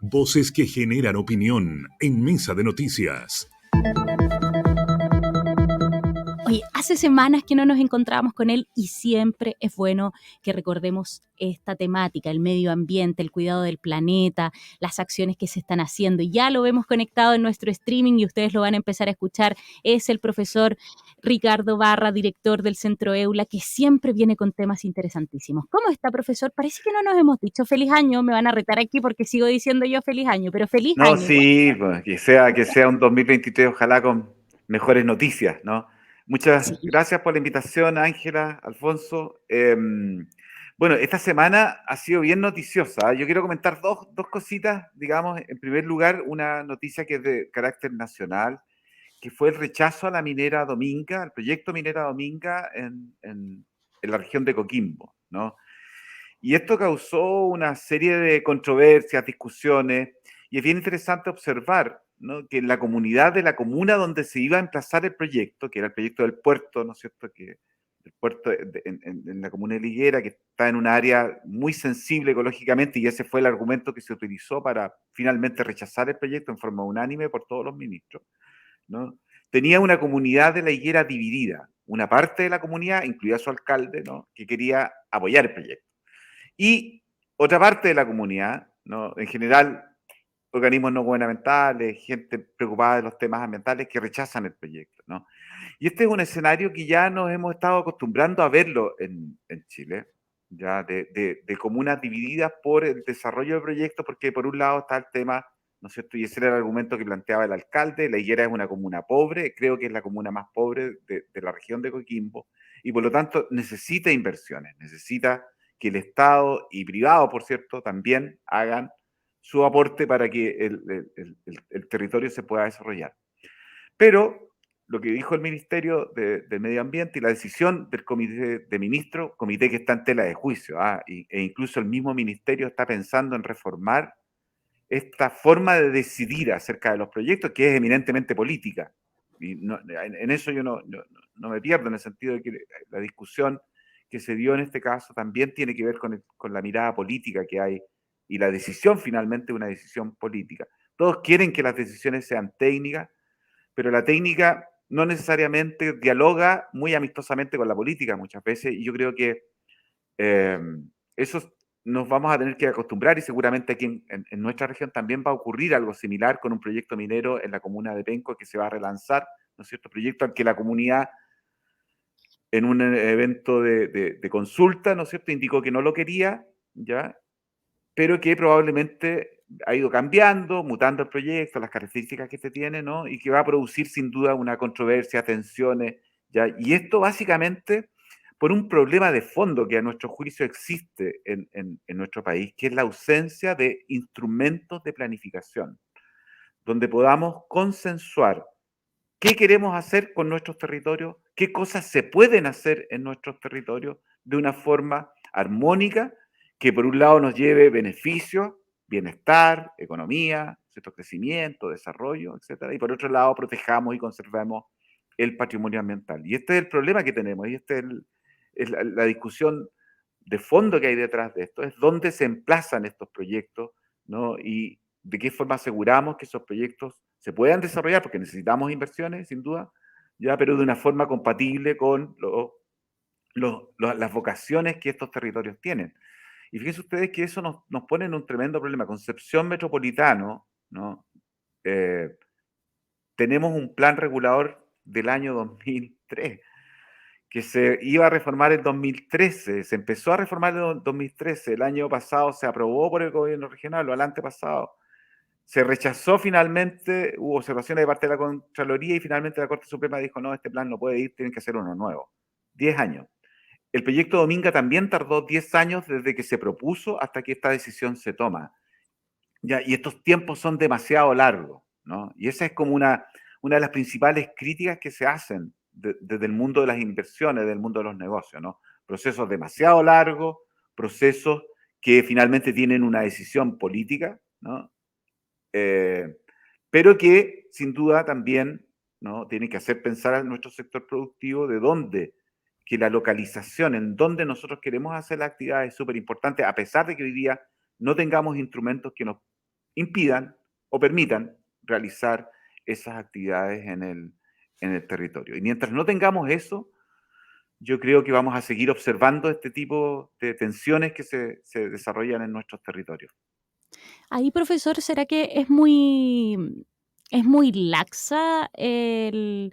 Voces que generan opinión en Mesa de Noticias. Oye, hace semanas que no nos encontramos con él y siempre es bueno que recordemos esta temática, el medio ambiente, el cuidado del planeta, las acciones que se están haciendo. Y ya lo vemos conectado en nuestro streaming y ustedes lo van a empezar a escuchar. Es el profesor Ricardo Barra, director del Centro EULA, que siempre viene con temas interesantísimos. ¿Cómo está, profesor? Parece que no nos hemos dicho feliz año. Me van a retar aquí porque sigo diciendo yo feliz año, pero feliz No, año igual. sí, pues, que sea un 2023, ojalá con mejores noticias, ¿no? Muchas Sí. gracias por la invitación, Ángela, Alfonso. Bueno, esta semana ha sido bien noticiosa. Yo quiero comentar dos cositas, digamos. En primer lugar, una noticia que es de carácter nacional, que fue el rechazo a la minera Dominga, al proyecto Minera Dominga en la región de Coquimbo, ¿no? Y esto causó una serie de controversias, discusiones, y es bien interesante observar, ¿no?, que en la comunidad de la comuna donde se iba a emplazar el proyecto, que era el proyecto del puerto, ¿no es cierto?, que el puerto en la comuna de Liguera, que está en un área muy sensible ecológicamente, y ese fue el argumento que se utilizó para finalmente rechazar el proyecto en forma unánime por todos los ministros, ¿no? Tenía una comunidad de la Higuera dividida, una parte de la comunidad, incluida su alcalde, ¿no?, que quería apoyar el proyecto. Y otra parte de la comunidad, ¿no?, en general, organismos no gubernamentales, gente preocupada de los temas ambientales que rechazan el proyecto, ¿no? Y este es un escenario que ya nos hemos estado acostumbrando a verlo en Chile, ya de comunas divididas por el desarrollo del proyecto, porque por un lado está el tema, ¿no es cierto? Y ese era el argumento que planteaba el alcalde: La Higuera es una comuna pobre, creo que es la comuna más pobre de la región de Coquimbo, y por lo tanto necesita inversiones, necesita que el Estado y privado, por cierto, también hagan su aporte para que el territorio se pueda desarrollar. Pero lo que dijo el Ministerio de Medio Ambiente y la decisión del Comité de Ministros, comité que está en tela de juicio, e incluso el mismo Ministerio está pensando en reformar esta forma de decidir acerca de los proyectos, que es eminentemente política. Y en eso yo no me pierdo, en el sentido de que la discusión que se dio en este caso también tiene que ver con la mirada política que hay, y la decisión finalmente es una decisión política. Todos quieren que las decisiones sean técnicas, pero la técnica no necesariamente dialoga muy amistosamente con la política muchas veces, y yo creo que eh, eso nos vamos a tener que acostumbrar, y seguramente aquí en nuestra región también va a ocurrir algo similar con un proyecto minero en la comuna de Penco que se va a relanzar, ¿no es cierto? Proyecto al que la comunidad en un evento de consulta, ¿no es cierto?, indicó que no lo quería, ¿ya? Pero que probablemente ha ido cambiando, mutando el proyecto, las características que se tiene, ¿no? Y que va a producir sin duda una controversia, tensiones, ¿ya? Y esto básicamente por un problema de fondo que a nuestro juicio existe en nuestro país, que es la ausencia de instrumentos de planificación, donde podamos consensuar qué queremos hacer con nuestros territorios, qué cosas se pueden hacer en nuestros territorios de una forma armónica, que por un lado nos lleve beneficios, bienestar, economía, ¿cierto?, crecimiento, desarrollo, etcétera, y por otro lado protejamos y conservemos el patrimonio ambiental. Y este es el problema que tenemos, y este es la discusión de fondo que hay detrás de esto, es dónde se emplazan estos proyectos, ¿no? Y de qué forma aseguramos que esos proyectos se puedan desarrollar, porque necesitamos inversiones, sin duda, ya, pero de una forma compatible con las vocaciones que estos territorios tienen. Y fíjense ustedes que eso nos pone en un tremendo problema. Concepción Metropolitano, ¿no? Eh, Tenemos un plan regulador del año 2003 que se iba a reformar en 2013, se empezó a reformar en 2013, el año pasado se aprobó por el gobierno regional, o el antepasado, se rechazó finalmente, hubo observaciones de parte de la Contraloría y finalmente la Corte Suprema dijo: no, este plan no puede ir, tienen que hacer uno nuevo. 10 años. El proyecto Dominga también tardó 10 años desde que se propuso hasta que esta decisión se toma. Ya, y estos tiempos son demasiado largos, ¿no? Y esa es como una de las principales críticas que se hacen desde el mundo de las inversiones, del mundo de los negocios, ¿no? Procesos demasiado largos, procesos que finalmente tienen una decisión política, ¿no? Eh, pero que sin duda también, ¿no?, tiene que hacer pensar a nuestro sector productivo de dónde, que la localización en donde nosotros queremos hacer la actividad es súper importante, a pesar de que hoy día no tengamos instrumentos que nos impidan o permitan realizar esas actividades en el territorio. Y mientras no tengamos eso, yo creo que vamos a seguir observando este tipo de tensiones que se desarrollan en nuestros territorios. Ahí, profesor, ¿será que es muy laxa en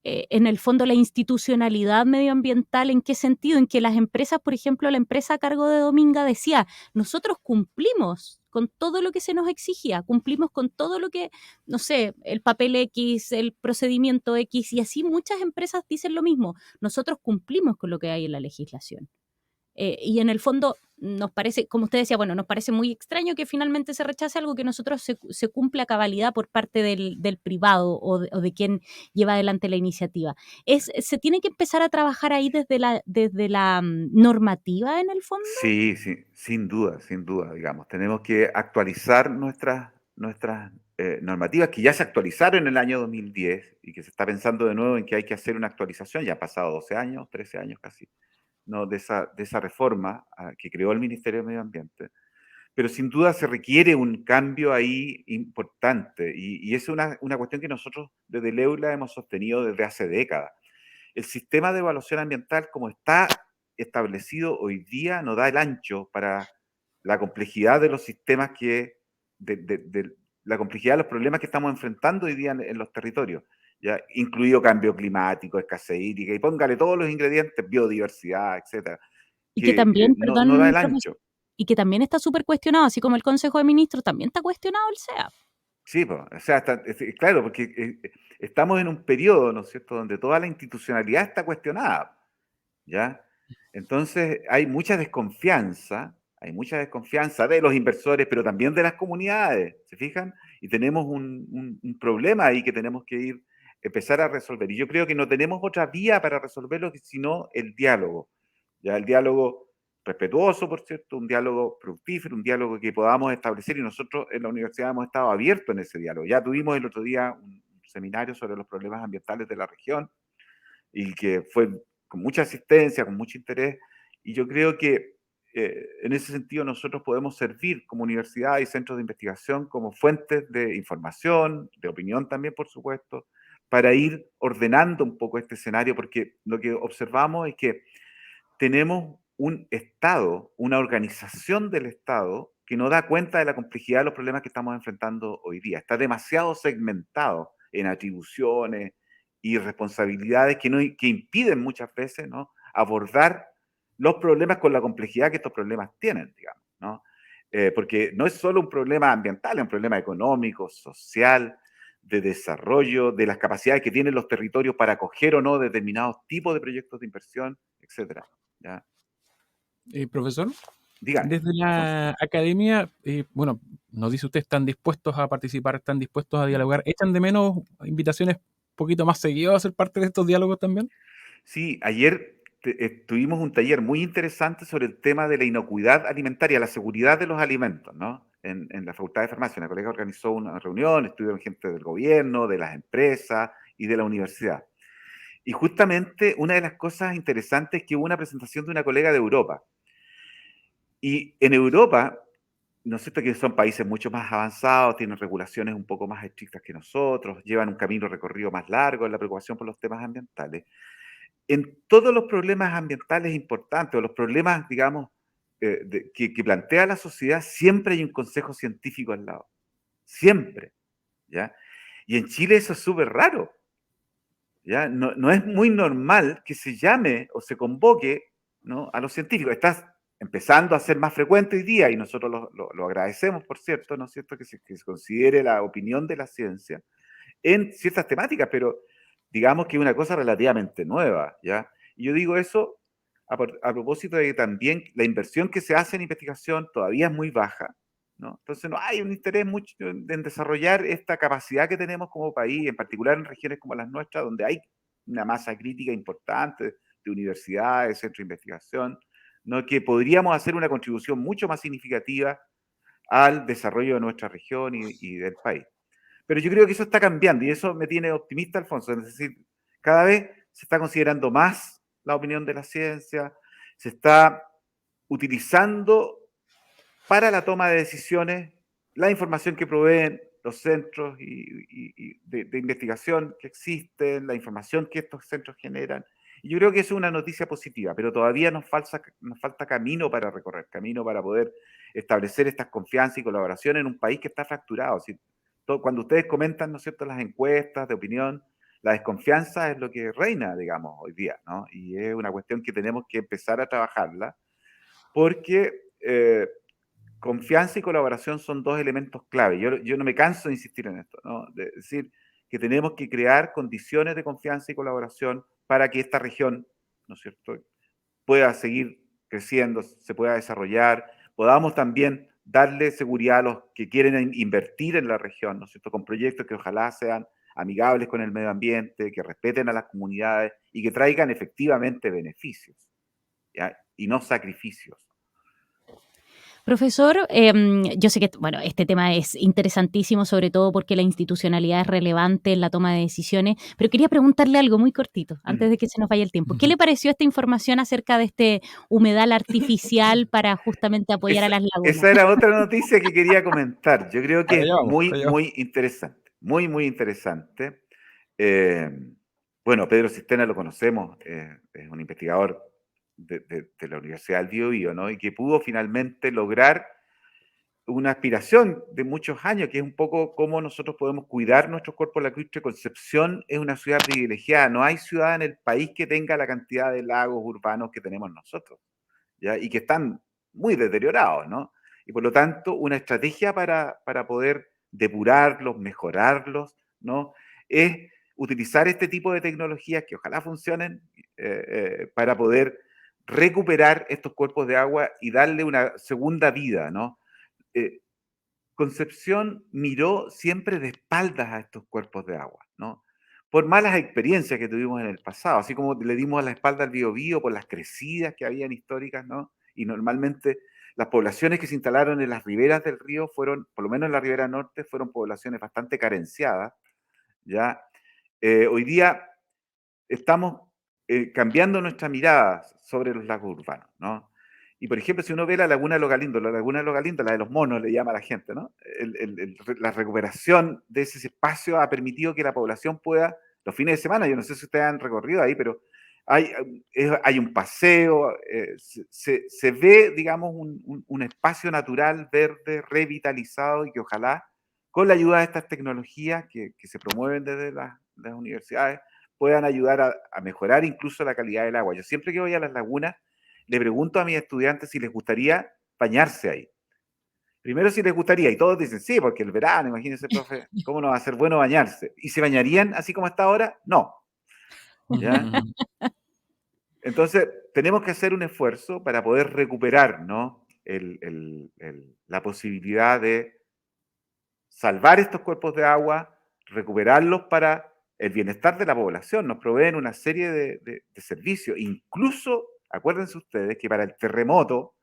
el fondo la institucionalidad medioambiental? ¿En qué sentido? En que las empresas, por ejemplo, la empresa a cargo de Dominga decía, nosotros cumplimos con todo lo que se nos exigía, cumplimos con todo lo que, no sé, el papel X, el procedimiento X, y así muchas empresas dicen lo mismo, nosotros cumplimos con lo que hay en la legislación. Y en el fondo nos parece, como usted decía, bueno, nos parece muy extraño que finalmente se rechace algo que nosotros se cumple a cabalidad por parte del privado o de quien lleva adelante la iniciativa. ¿Se tiene que empezar a trabajar ahí desde la normativa en el fondo? Sí, sí, sin duda, digamos. Tenemos que actualizar nuestras normativas que ya se actualizaron en el año 2010 y que se está pensando de nuevo en que hay que hacer una actualización. Ya ha pasado 12 años, 13 años casi, ¿no? De esa reforma que creó el Ministerio de Medio Ambiente. Pero sin duda se requiere un cambio ahí importante y es una cuestión que nosotros desde el EULA hemos sostenido desde hace décadas. El sistema de evaluación ambiental como está establecido hoy día no da el ancho para la complejidad de los sistemas de la complejidad de los problemas que estamos enfrentando hoy día en los territorios, ya incluido cambio climático, escasez hídrica, y póngale todos los ingredientes, biodiversidad, etcétera, Y que que también, no da perdón, el profesor, ancho. y que también está súper cuestionado, así como el Consejo de Ministros también está cuestionado el SEA. Sí, po, o sea, claro, porque estamos en un periodo, ¿no es cierto?, donde toda la institucionalidad está cuestionada, ¿ya? Entonces hay mucha desconfianza de los inversores, pero también de las comunidades, ¿se fijan? Y tenemos un problema ahí que tenemos que empezar a resolver. Y yo creo que no tenemos otra vía para resolverlo sino el diálogo, ¿ya? El diálogo respetuoso, por cierto, un diálogo fructífero, un diálogo que podamos establecer y nosotros en la universidad hemos estado abiertos en ese diálogo. Ya tuvimos el otro día un seminario sobre los problemas ambientales de la región y que fue con mucha asistencia, con mucho interés, y yo creo que en ese sentido nosotros podemos servir como universidad y centros de investigación como fuentes de información, de opinión también, por supuesto, para ir ordenando un poco este escenario, porque lo que observamos es que tenemos un Estado, una organización del Estado que no da cuenta de la complejidad de los problemas que estamos enfrentando hoy día. Está demasiado segmentado en atribuciones y responsabilidades que impiden muchas veces, ¿no?, abordar los problemas con la complejidad que estos problemas tienen, digamos, ¿no? Porque no es solo un problema ambiental, es un problema económico, social, de desarrollo, de las capacidades que tienen los territorios para acoger o no determinados tipos de proyectos de inversión, etcétera. ¿Ya? Profesor, Dígame, desde Alfonso. la academia, bueno, nos dice usted, están dispuestos a participar, están dispuestos a Mm. dialogar. ¿Echan de menos invitaciones un poquito más seguido a ser parte de estos diálogos también? Sí, ayer tuvimos un taller muy interesante sobre el tema de la inocuidad alimentaria, la seguridad de los alimentos, ¿no? En la Facultad de Farmacia, una colega organizó una reunión, estuvieron gente del gobierno, de las empresas y de la universidad. Y justamente una de las cosas interesantes es que hubo una presentación de una colega de Europa. Y en Europa, ¿no es cierto?, que son países mucho más avanzados, tienen regulaciones un poco más estrictas que nosotros, llevan un camino recorrido más largo en la preocupación por los temas ambientales. En todos los problemas ambientales importantes o los problemas, digamos, que plantea la sociedad, siempre hay un consejo científico al lado. Siempre, ¿ya? Y en Chile eso es súper raro, ¿ya? No es muy normal que se llame o se convoque, ¿no?, a los científicos. Estás empezando a ser más frecuente hoy día y nosotros lo agradecemos, por cierto, ¿no es cierto?, que se considere la opinión de la ciencia en ciertas temáticas, pero digamos que es una cosa relativamente nueva, ¿ya? Y yo digo eso a propósito de que también la inversión que se hace en investigación todavía es muy baja, ¿no? Entonces no hay un interés mucho en desarrollar esta capacidad que tenemos como país, en particular en regiones como las nuestras, donde hay una masa crítica importante de universidades, centros de investigación, ¿no?, que podríamos hacer una contribución mucho más significativa al desarrollo de nuestra región y del país. Pero yo creo que eso está cambiando y eso me tiene optimista, Alfonso. Es decir, cada vez se está considerando más la opinión de la ciencia, se está utilizando para la toma de decisiones la información que proveen los centros de investigación que existen, la información que estos centros generan. Y yo creo que eso es una noticia positiva, pero todavía nos falta camino para recorrer, camino para poder establecer estas confianzas y colaboración en un país que está fracturado. Si, cuando ustedes comentan, ¿no es cierto?, las encuestas de opinión, la desconfianza es lo que reina, digamos, hoy día, ¿no? Y es una cuestión que tenemos que empezar a trabajarla, porque confianza y colaboración son dos elementos clave. Yo no me canso de insistir en esto, ¿no? De decir que tenemos que crear condiciones de confianza y colaboración para que esta región, ¿no es cierto?, pueda seguir creciendo, se pueda desarrollar, podamos también darle seguridad a los que quieren invertir en la región, ¿no es cierto?, con proyectos que ojalá sean amigables con el medio ambiente, que respeten a las comunidades y que traigan efectivamente beneficios, ¿ya? Y no sacrificios. Profesor, yo sé que bueno, este tema es interesantísimo, sobre todo porque la institucionalidad es relevante en la toma de decisiones, pero quería preguntarle algo muy cortito, antes de que se nos vaya el tiempo. ¿Qué le pareció esta información acerca de este humedal artificial para justamente apoyar a las lagunas? Esa era otra noticia que quería comentar. Yo creo que Allá es vamos, muy, allá vamos. muy interesante. Muy, muy interesante. Eh, bueno, Pedro Cistena lo conocemos, es un investigador de la Universidad del Biobío, ¿no? Y que pudo finalmente lograr una aspiración de muchos años, que es un poco cómo nosotros podemos cuidar nuestros cuerpos lacustres. Concepción es una ciudad privilegiada. No hay ciudad en el país que tenga la cantidad de lagos urbanos que tenemos nosotros, ¿ya? Y que están muy deteriorados, ¿no? Y por lo tanto, una estrategia para poder depurarlos, mejorarlos, ¿no? Es utilizar este tipo de tecnologías que ojalá funcionen para poder recuperar estos cuerpos de agua y darle una segunda vida, ¿no? Eh, Concepción miró siempre de espaldas a estos cuerpos de agua, ¿no? Por malas experiencias que tuvimos en el pasado, así como le dimos a la espalda al Biobío por las crecidas que habían históricas, ¿no? Y normalmente las poblaciones que se instalaron en las riberas del río fueron, por lo menos en la ribera norte, fueron poblaciones bastante carenciadas, ¿ya? Hoy día estamos cambiando nuestra mirada sobre los lagos urbanos, ¿no? Y por ejemplo, si uno ve la la laguna de Lo Galindo, la de los monos, le llama a la gente, ¿no? La recuperación de ese espacio ha permitido que la población pueda, los fines de semana, yo no sé si ustedes han recorrido ahí, pero hay un paseo, se ve, digamos, un espacio natural, verde, revitalizado y que ojalá, con la ayuda de estas tecnologías que se promueven desde las universidades, puedan ayudar a mejorar incluso la calidad del agua. Yo siempre que voy a las lagunas, le pregunto a mis estudiantes si les gustaría bañarse ahí. Primero si les gustaría, y todos dicen sí, porque el verano, imagínense, profe, ¿cómo no va a ser bueno bañarse? ¿Y se bañarían así como está ahora? No. ¿Ya? Entonces, tenemos que hacer un esfuerzo para poder recuperar, ¿no?, la posibilidad de salvar estos cuerpos de agua, recuperarlos para el bienestar de la población. Nos proveen una serie de servicios. Incluso, acuérdense ustedes que para el terremoto,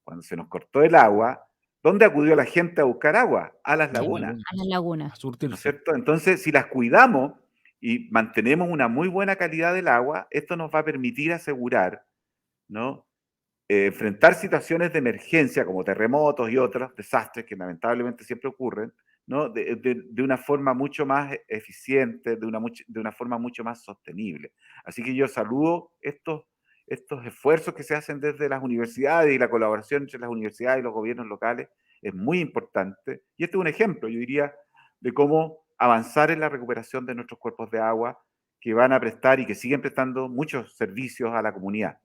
cuando se nos cortó el agua, ¿dónde acudió la gente a buscar agua? A las lagunas, A las lagunas. A ¿no es surtirse. cierto? Entonces, si las cuidamos y mantenemos una muy buena calidad del agua, esto nos va a permitir asegurar, ¿no?, enfrentar situaciones de emergencia como terremotos y otros desastres que lamentablemente siempre ocurren, ¿no?, de una forma mucho más eficiente, de una forma mucho más sostenible. Así que yo saludo estos esfuerzos que se hacen desde las universidades, y la colaboración entre las universidades y los gobiernos locales es muy importante. Y este es un ejemplo, yo diría, de cómo avanzar en la recuperación de nuestros cuerpos de agua que van a prestar y que siguen prestando muchos servicios a la comunidad.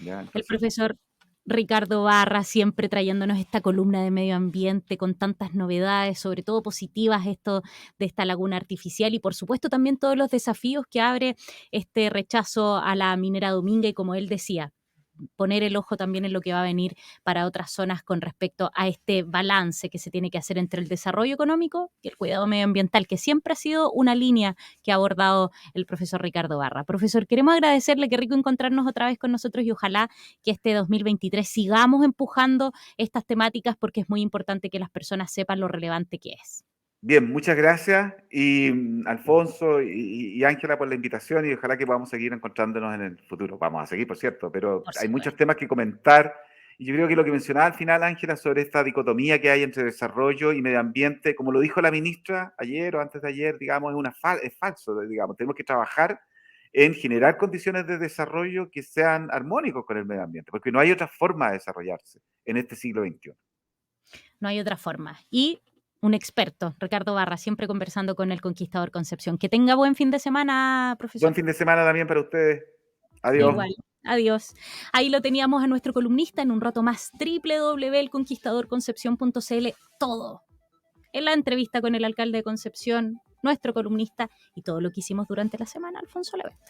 ¿Ya? El Entonces, profesor Ricardo Barra siempre trayéndonos esta columna de medio ambiente con tantas novedades, sobre todo positivas, esto de esta laguna artificial y por supuesto también todos los desafíos que abre este rechazo a la minera dominga y como él decía, poner el ojo también en lo que va a venir para otras zonas con respecto a este balance que se tiene que hacer entre el desarrollo económico y el cuidado medioambiental, que siempre ha sido una línea que ha abordado el profesor Ricardo Barra. Profesor, queremos agradecerle, qué rico encontrarnos otra vez con nosotros y ojalá que este 2023 sigamos empujando estas temáticas porque es muy importante que las personas sepan lo relevante que es. bien, muchas gracias y Alfonso y Ángela por la invitación, y ojalá que podamos seguir encontrándonos en el futuro. Vamos a seguir, por cierto, pero Por hay muchos supuesto. temas que comentar Y yo creo que lo que mencionaba al final, Ángela, sobre esta dicotomía que hay entre desarrollo y medio ambiente, como lo dijo la ministra ayer o antes de ayer, digamos, es falso, digamos. Tenemos que trabajar en generar condiciones de desarrollo que sean armónicos con el medio ambiente, porque no hay otra forma de desarrollarse en este siglo XXI. No hay otra forma. Y un experto, Ricardo Barra, siempre conversando con el Conquistador Concepción. Que tenga buen fin de semana, profesor. Buen fin de semana también para ustedes. Adiós. Igual. Adiós. Ahí lo teníamos a nuestro columnista en un rato más, www.elconquistadorconcepción.cl, todo. En la entrevista con el alcalde de Concepción, nuestro columnista y todo lo que hicimos durante la semana, Alfonso Levet.